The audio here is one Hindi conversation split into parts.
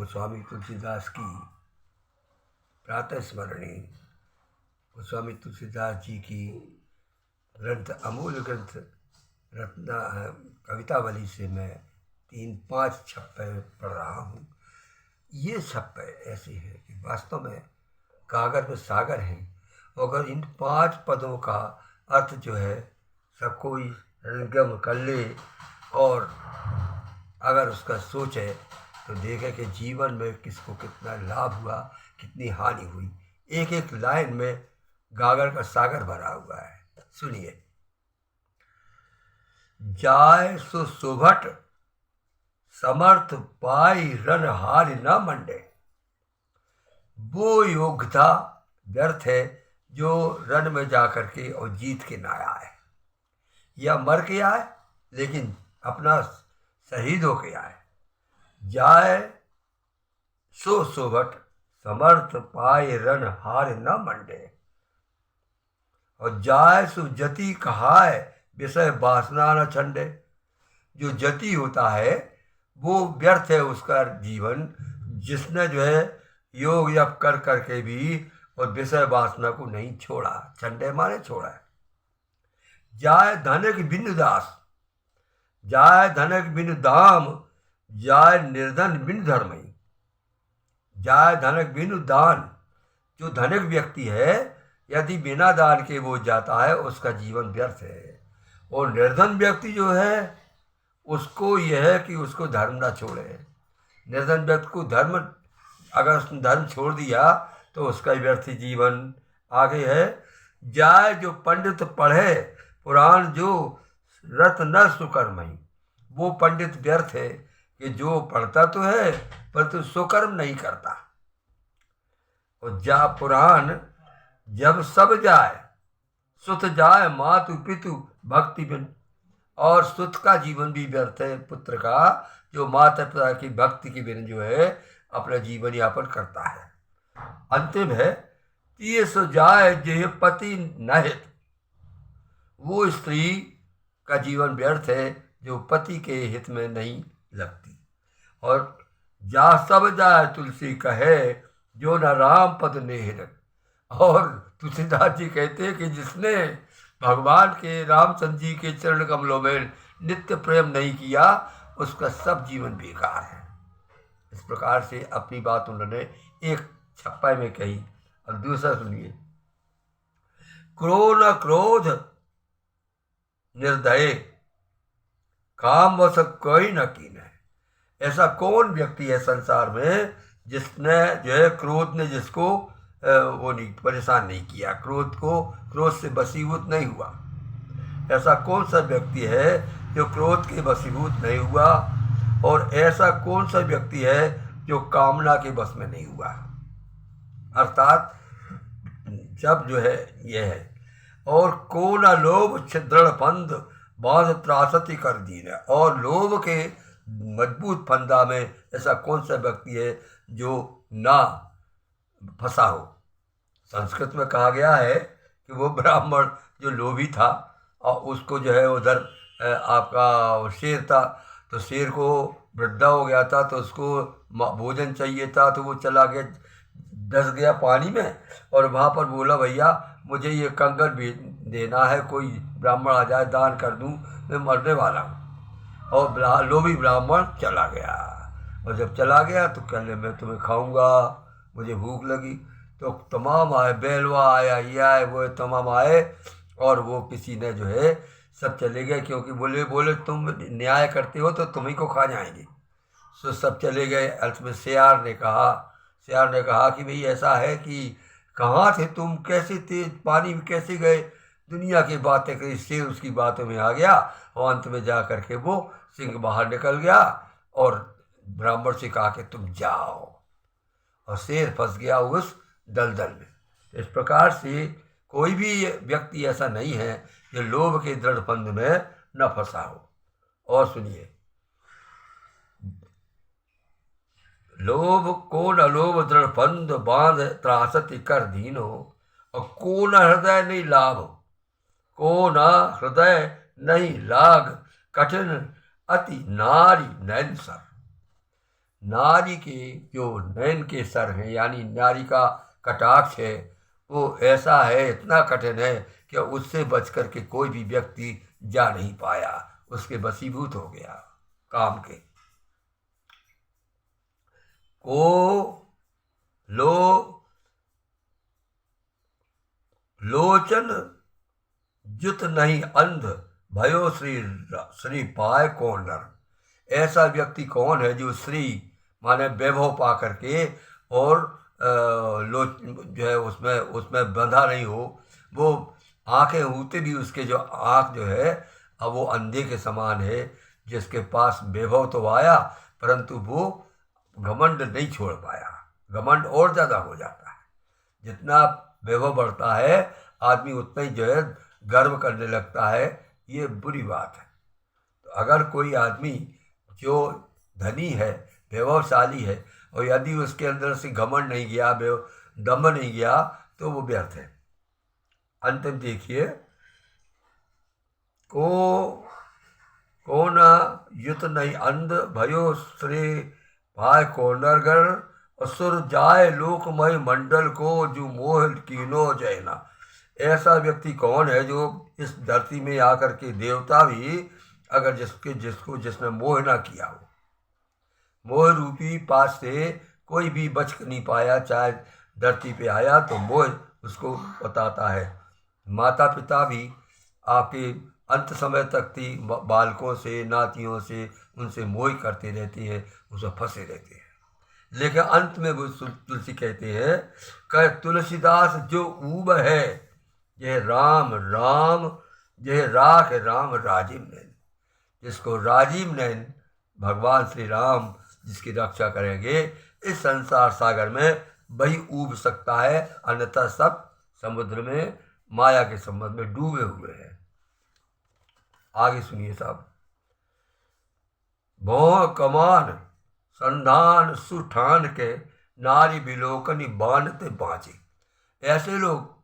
गोस्वामी तुलसीदास की प्रातः स्मरणी। गोस्वामी तुलसीदास जी की ग्रंथ अमूल्य ग्रंथ रत्ना कवितावली से मैं 3-5 छप्पे पढ़ रहा हूँ। ये छप्पे ऐसे हैं कि वास्तव में कागर में सागर हैं। अगर इन 5 पदों का अर्थ जो है सब कोई हृदयंगम कर ले और अगर उसका सोचे तो देखे कि जीवन में किसको कितना लाभ हुआ, कितनी हानि हुई। एक एक लाइन में गागर का सागर भरा हुआ है। सुनिए। जाय सो सुभट समर्थ पाई रन हार न मंडे। वो योग्यता व्यर्थ है जो रन में जाकर के और जीत के ना आए या मर के आए, लेकिन अपना शहीद होके आए। जाय सो सुभट समर्थ पाए रन हार न मंडे। और जाय सो जति कहाय विषय वासना न छंडे। जो जति होता है वो व्यर्थ है उसका जीवन, जिसने जो है योग जप कर करके भी और विषय वासना को नहीं छोड़ा। छंडे माने छोड़ा है। जाय धनक बिनु दास, जाय धनक बिनु दाम, जाय निर्धन बिनु धर्मई। जाय धनक बिनु दान। जो धनिक व्यक्ति है यदि बिना दान के वो जाता है उसका जीवन व्यर्थ है। और निर्धन व्यक्ति जो है उसको यह है कि उसको धर्म ना छोड़े। निर्धन व्यक्ति को धर्म, अगर उसने धर्म छोड़ दिया तो उसका व्यर्थ जीवन आगे है। जाय जो पंडित पढ़े पुराण जो रत न सुकर्मई। वो पंडित व्यर्थ है कि जो पढ़ता तो है परंतु सुकर्म नहीं करता। और जा पुराण जब सब जाए सुत जाए मातु पितु भक्ति बिन। और सुत का जीवन भी व्यर्थ है, पुत्र का, जो माता पिता की भक्ति के बिन जो है अपना जीवन यापन करता है। अंतिम है तीय सो जाए जे पति नहित। वो स्त्री का जीवन व्यर्थ है जो पति के हित में नहीं लगती। और जा सब जाए तुलसी कहे जो न राम पद नेहर। और तुलसीदास जी कहते हैं कि जिसने भगवान के रामचंद्र जी के चरण कमलों में नित्य प्रेम नहीं किया उसका सब जीवन बेकार है। इस प्रकार से अपनी बात उन्होंने एक छप्पे में कही। और दूसरा सुनिए। क्रोध न क्रोध निर्दय काम वश कोई न कीन। ऐसा कौन व्यक्ति है संसार में जिसने जो है क्रोध ने जिसको वो नहीं परेशान नहीं किया, क्रोध से वशीभूत नहीं हुआ। ऐसा कौन सा व्यक्ति है जो क्रोध के वशीभूत नहीं हुआ। और ऐसा कौन सा व्यक्ति है जो कामना के वश में नहीं हुआ। अर्थात जब जो है यह है। और को न लोभ छिद्रण फंद बांध त्रासती कर दी है। और लोभ के मजबूत फंदा में ऐसा कौन सा व्यक्ति है जो ना फंसा हो। संस्कृत में कहा गया है कि वो ब्राह्मण जो लोभी था और उसको जो है उधर आपका शेर था, तो शेर को वृद्धा हो गया था तो उसको भोजन चाहिए था, तो वो चला गया, डस गया पानी में और वहाँ पर बोला भैया मुझे ये कंगन भी देना है, कोई ब्राह्मण आ जाए दान कर दूँ, मैं मरने वाला हूँ। और लोभी ब्राह्मण चला गया। और जब चला गया तो कहने मैं तुम्हें खाऊंगा, मुझे भूख लगी। तो तमाम आए, बेलवा आया, ये आए, वो तमाम आए और वो किसी ने जो है सब चले गए, क्योंकि बोले तुम न्याय करते हो तो तुम्ही को खा जाएंगे। तो सब चले गए। अंत में शेर ने कहा कि भाई ऐसा है कि कहाँ थे तुम, कैसे थे, पानी में कैसे गए, दुनिया की बातें करी। शेर उसकी बातों में आ गया और अंत में जा करके वो सिंह बाहर निकल गया और ब्राह्मण से कहा कि तुम जाओ। और शेर फंस गया उस दलदल में। इस प्रकार से कोई भी व्यक्ति ऐसा नहीं है जो लोभ के दृढ़ फंद में न फंसा हो। और सुनिए। लोभ को न लोभ दृढ़ फंद बांध त्रासति कर दीनो। और को न हृदय नहीं लाभ, को न हृदय नहीं लाग कठिन अति नारी नैन सर। नारी के जो नयन के सर हैं, यानी नारी का कटाक्ष है, वो ऐसा है, इतना कठिन है कि उससे बच कर के कोई भी व्यक्ति जा नहीं पाया, उसके वशीभूत हो गया काम के। को लोचन जुत नहीं अंध, भयो श्री पाए कौन नर। ऐसा व्यक्ति कौन है जो श्री माने वैभव पा करके और जो है उसमें उसमें बंधा नहीं हो। वो आंखें होते भी उसके जो आंख जो है अब वो अंधे के समान है, जिसके पास वैभव तो आया परंतु वो घमंड नहीं छोड़ पाया। घमंड और ज़्यादा हो जाता है, जितना वैभव बढ़ता है आदमी उतना ही जो है गर्व करने लगता है, ये बुरी बात है। तो अगर कोई आदमी जो धनी है, वैभवशाली है, और यदि उसके अंदर से घमंड नहीं गया, दम्भ नहीं गया, तो वो व्यर्थ है। अंतिम देखिए, को न युत नहीं अंध, भयो श्री भाई को नरगर, असुर जाए लोकमय मंडल को, जो मोह कीनो जयना। ऐसा व्यक्ति कौन है जो इस धरती में आकर के देवता भी अगर जिसने मोह ना किया हो, मोह रूपी पास से कोई भी बच नहीं पाया, चाहे धरती पे आया तो मोह उसको बताता है। माता पिता भी आपके अंत समय तक थी बालकों से, नातियों से, उनसे मोह करते रहते हैं, उसमें फंसे रहते हैं। लेकिन अंत में वो तुलसी कहते हैं, कह तुलसीदास जो ऊब है, यह राम राम, यह राख राम राजीव नैन। जिसको राजीव नैन भगवान श्री राम जिसकी रक्षा करेंगे, इस संसार सागर में वही ऊब सकता है, अन्यथा सब समुद्र में माया के संबंध में डूबे हुए हैं। आगे सुनिए साहब। भों कमान संधान सुठान के, नारी बिलोकनी बांधते बाँचे। ऐसे लोग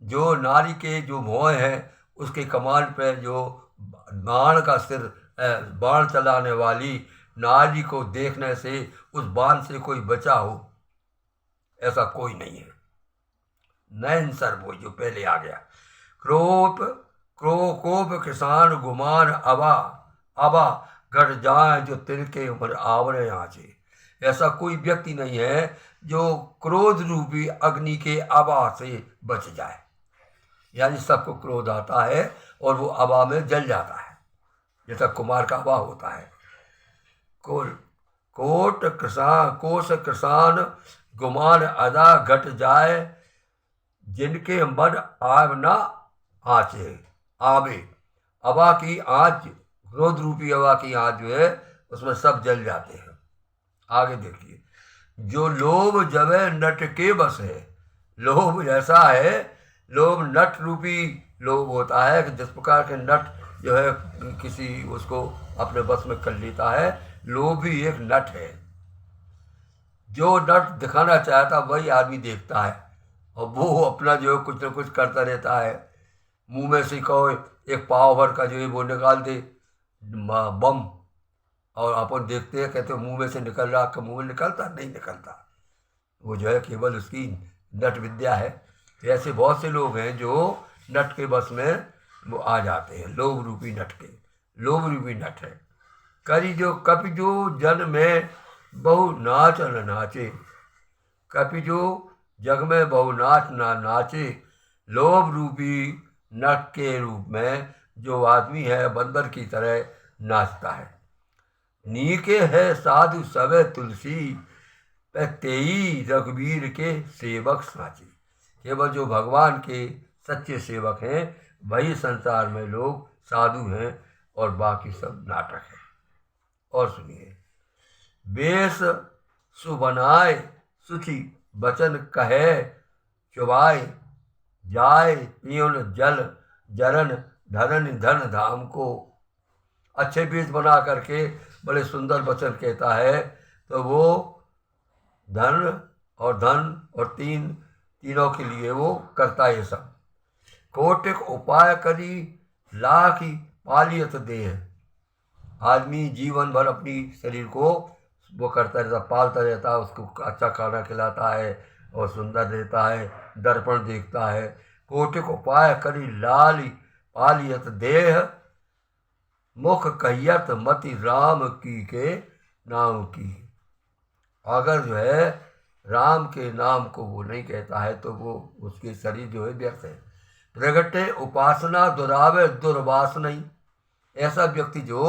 जो नारी के जो भौं हैं उसके कमान पे जो बाण का सिर, बाण चलाने वाली नारी को देखने से उस बाण से कोई बचा हो, ऐसा कोई नहीं है। नैन सर वो जो पहले आ गया। कोप किसान गुमान अबा घट जाए, जो तिनके उम्र आवरे आँचे। ऐसा कोई व्यक्ति नहीं है जो क्रोध रूपी अग्नि के आभा से बच जाए। यानी सबको क्रोध आता है और वो आभा में जल जाता है, जैसा कुमार का आभा होता है। कोष किसान गुमान अदा घट जाए, जिनके मन आव ना आँचे आवे। आभा की आँच, क्रोध रूपी आभा की आँच जो है उसमें सब जल जाते हैं। आगे देखिए, जो लोभ जवे नट के बस है। लोभ ऐसा है, लोभ नट रूपी लोभ होता है कि जिस प्रकार के नट जो है किसी उसको अपने बस में कर लेता है, लोभ भी एक नट है। जो नट दिखाना चाहता वही आदमी देखता है, और वो अपना जो है कुछ न कुछ करता रहता है। मुंह में से कहो एक पाव भर का जो है वो निकाल दे बम, और अपन देखते हैं, कहते मुंह में से निकल रहा, आपका मुंह में निकलता नहीं निकलता, वो जो है केवल उसकी नट विद्या है। ऐसे बहुत से लोग हैं जो नट के बस में वो आ जाते हैं, लोभ रूपी नट के। लोभ रूपी नट है। करी जो कपि जो जन में बहु नाच न नाचे। कपि जो जग में बहु नाच ना नाचे, लोभ रूपी नट के रूप में जो आदमी है बंदर की तरह नाचता है। नीके है साधु सवे तुलसी, तेई रघुवीर के सेवक साचे। केवल जो भगवान के सच्चे सेवक हैं वही संसार में लोग साधु हैं, और बाकी सब नाटक है। और सुनिए, बेस सुबनाए सुचि बचन कहे, चुबाए जाए पियुन जल जरन धरन धन धाम को। अच्छे बीज बना करके बड़े सुंदर वचन कहता है, तो वो धन और तीनों के लिए वो करता है सब। कोटिक उपाय करी लाख पालियत देह। आदमी जीवन भर अपनी शरीर को वो करता रहता, पालता रहता है, उसको अच्छा खाना खिलाता है और सुंदर देता है, दर्पण देखता है। कोटिक उपाय करी लाली पालियत देह, मुख कहियत मति राम की के नाम की। अगर जो है राम के नाम को वो नहीं कहता है तो वो उसके शरीर जो है व्यर्थ है। प्रगटे उपासना दुरावे दुर्वास नहीं। ऐसा व्यक्ति जो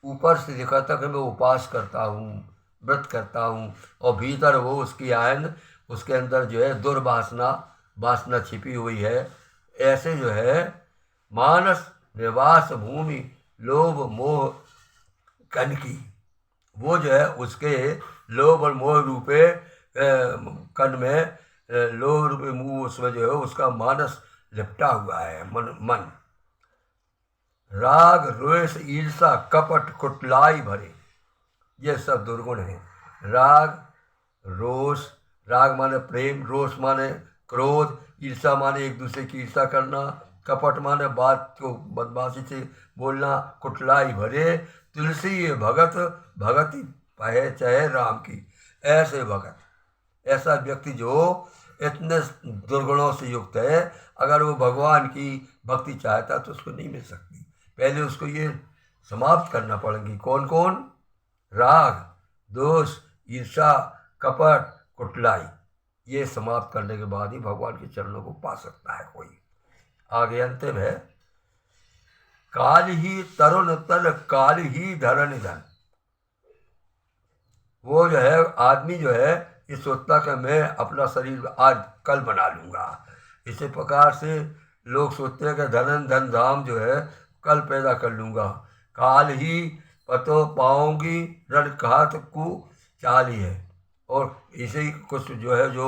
ऊपर से दिखाता कि मैं उपास करता हूँ, व्रत करता हूँ, और भीतर वो उसकी आयन उसके अंदर जो है दुर्वासना वासना छिपी हुई है, ऐसे जो है मानस निवास भूमि लोभ मोह कनकी, वो जो है उसके लोभ और मोह रूपे कन में लोभ रूपे मुंह उसमें जो है उसका मानस लिपटा हुआ है, मन। राग रोष ईर्षा कपट कुटलाई भरे, ये सब दुर्गुण हैं। राग रोष, राग माने प्रेम, रोष माने क्रोध, ईर्षा माने एक दूसरे की ईर्षा करना, कपट माने बात को बदमाशी से बोलना, कुटलाई भरे तुलसी ये भगत भगति पहे चहे राम की। ऐसे भगत, ऐसा व्यक्ति जो इतने दुर्गुणों से युक्त है, अगर वो भगवान की भक्ति चाहता तो उसको नहीं मिल सकती। पहले उसको ये समाप्त करना पड़ेगी। कौन कौन? राग, दोष, ईर्षा, कपट, कुटलाई, ये समाप्त करने के बाद ही भगवान के चरणों को पा सकता है कोई। आगे अंतिम है, काल ही तरुण तल काल ही धरण धन। वो जो है आदमी जो है ये सोचता कि मैं अपना शरीर आज कल बना लूँगा। इसी प्रकार से लोग सोचते हैं कि धन धन धाम जो है कल पैदा कर लूँगा। काल ही पतो पाऊंगी रण घात को चाल ही है। और इसी कुछ जो है जो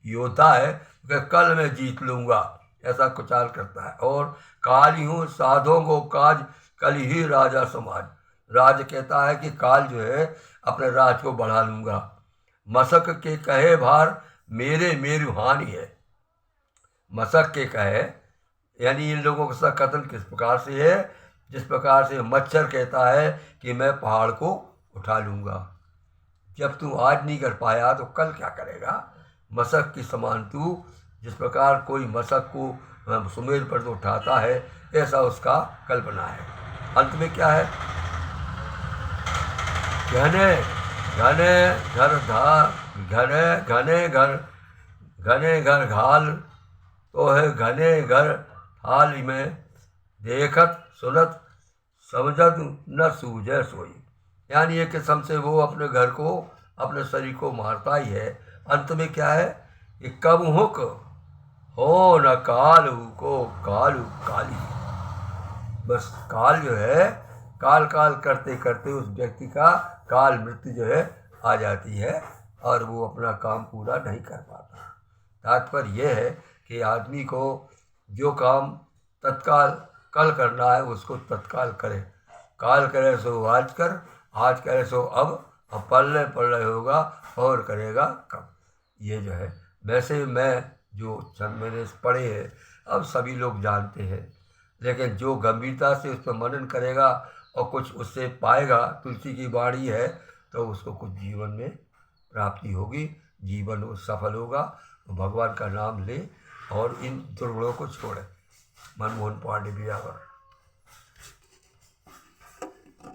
योद्धा है कि कल मैं जीत लूँगा, ऐसा कुचाल करता है। और काल ही हूँ साधों को काज कल ही राजा समाज। राज कहता है कि काल जो है अपने राज को बढ़ा लूँगा। मशक के कहे भार मेरे मेरी हानि है। मशक के कहे यानी इन लोगों का साथ कथन किस प्रकार से है? जिस प्रकार से मच्छर कहता है कि मैं पहाड़ को उठा लूँगा। जब तू आज नहीं कर पाया तो कल क्या करेगा? मशक की समान तू, जिस प्रकार कोई मशक को सुमेर पर तो उठाता है, ऐसा उसका कल्पना है। अंत में क्या है? घने घने घर धा घने घर घाल तो है घने घर हाल में देखत सुनत समझत न सूझे सोई। यानी एक किस्म से वो अपने घर को अपने शरीर को मारता ही है। अंत में क्या है? कि कब हुक हो न काल को कालू काली। बस काल जो है काल काल करते करते उस व्यक्ति का काल मृत्यु जो है आ जाती है और वो अपना काम पूरा नहीं कर पाता। तात्पर्य यह है कि आदमी को जो काम तत्काल कल करना है उसको तत्काल करे। काल करे सो आज कर, आज करे सो अब पल्ले पल्ले होगा और करेगा कब। ये जो है, वैसे मैं जो चंद मैंने पढ़े हैं अब सभी लोग जानते हैं, लेकिन जो गंभीरता से उस पर मनन करेगा और कुछ उससे पाएगा, तुलसी की वाणी है, तो उसको कुछ जीवन में प्राप्ति होगी, जीवन वो सफल होगा, भगवान का नाम ले और इन दुर्गुणों को छोड़े। मनमोहन पांडे बियावर।